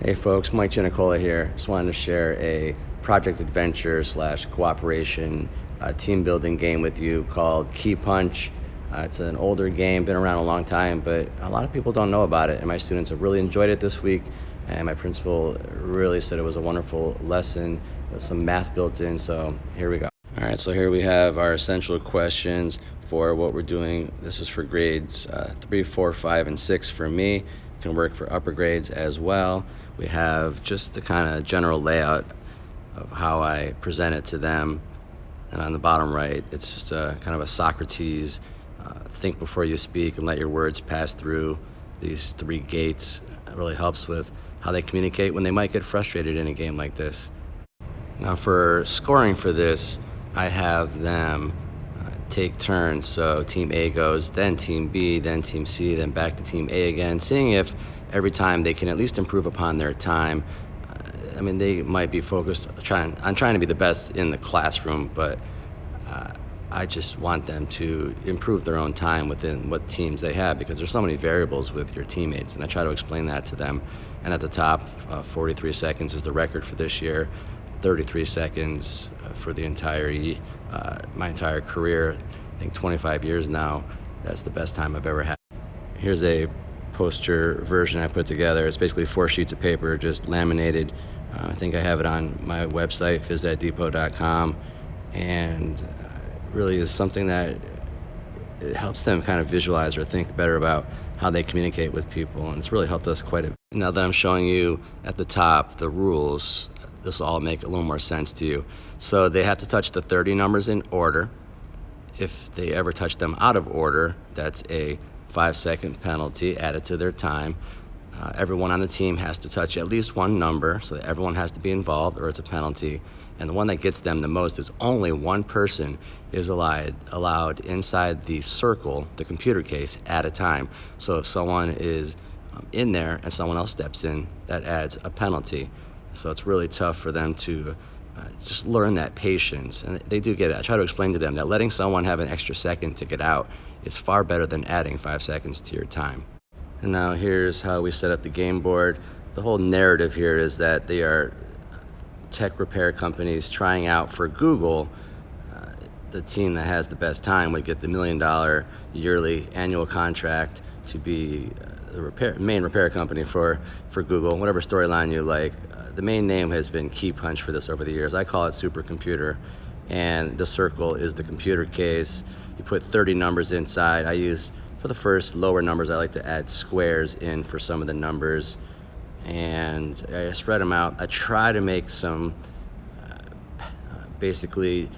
Hey folks, Mike Giannicola here. Just wanted to share a project adventure / cooperation team building game with you called Keypunch. It's an older game, been around a long time, but a lot of people don't know about it, and my students have really enjoyed it this week, and my principal really said it was a wonderful lesson with some math built in, so here we go. All right, so here we have our essential questions for what we're doing. This is for grades 3, 4, 5, and 6 for me. It can work for upper grades as well. We have just the kind of general layout of how I present it to them. And on the bottom right, it's just a kind of a Socrates, think before you speak and let your words pass through these 3 gates. It really helps with how they communicate when they might get frustrated in a game like this. Now for scoring for this, I have them take turns. So team A goes, then team B, then team C, then back to team A again, seeing if every time they can at least improve upon their time. I mean, they might be focused on trying to be the best in the classroom, but I just want them to improve their own time within what teams they have, because there's so many variables with your teammates, and I try to explain that to them. And at the top, 43 seconds is the record for this year, 33 seconds for the entire my entire career. I think 25 years now. That's the best time I've ever had. Here's a poster version I put together. It's basically 4 sheets of paper just laminated. I think I have it on my website, physatdepot.com, and really is something that it helps them kind of visualize or think better about how they communicate with people, and it's really helped us quite a bit. Now that I'm showing you at the top the rules, this will all make a little more sense to you. So they have to touch the 30 numbers in order. If they ever touch them out of order, that's a 5-second penalty added to their time. Everyone on the team has to touch at least one number, so that everyone has to be involved or it's a penalty. And the one that gets them the most is only one person is allowed inside the circle, the computer case, at a time. So if someone is in there and someone else steps in, that adds a penalty. So it's really tough for them to just learn that patience. And they do get it. I try to explain to them that letting someone have an extra second to get out is far better than adding 5 seconds to your time. And now here's how we set up the game board. The whole narrative here is that they are tech repair companies trying out for Google. The team that has the best time would get the $1 million yearly annual contract to be the main repair company for Google, whatever storyline you like. The main name has been Keypunch for this over the years. I call it supercomputer, and the circle is the computer case. You put 30 numbers inside. I use, for the first lower numbers, I like to add squares in for some of the numbers, and I spread them out. I try to make some basically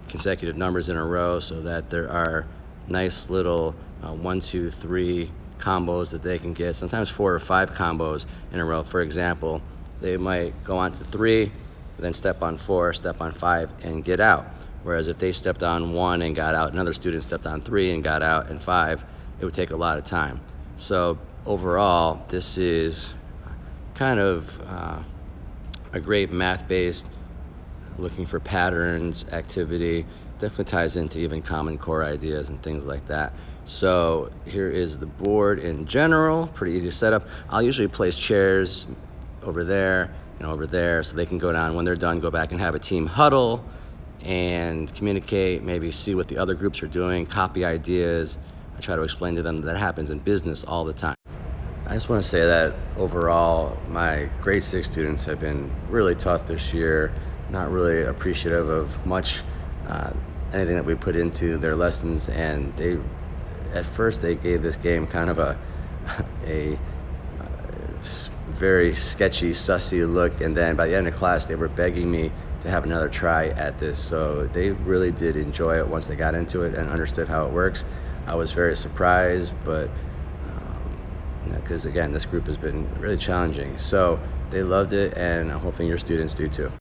consecutive numbers in a row so that there are nice little 1, 2, 3 combos that they can get, sometimes 4 or 5 combos in a row. For example, they might go on to 3, then step on 4, step on 5, and get out. Whereas if they stepped on 1 and got out, another student stepped on 3 and got out, and 5, it would take a lot of time. So overall, this is kind of a great math-based, looking for patterns, activity. Definitely ties into even Common Core ideas and things like that. So here is the board in general, pretty easy setup. I'll usually place chairs over there and over there so they can go down. When they're done, go back and have a team huddle and communicate, maybe see what the other groups are doing, copy ideas. I try to explain to them that happens in business all the time. I just want to say that overall, my grade 6 students have been really tough this year, not really appreciative of much, anything that we put into their lessons, and at first they gave this game kind of a very sketchy, sussy look, and then by the end of class they were begging me to have another try at this. So they really did enjoy it once they got into it and understood how it works. I was very surprised, but because again, this group has been really challenging. So they loved it, and I'm hoping your students do too.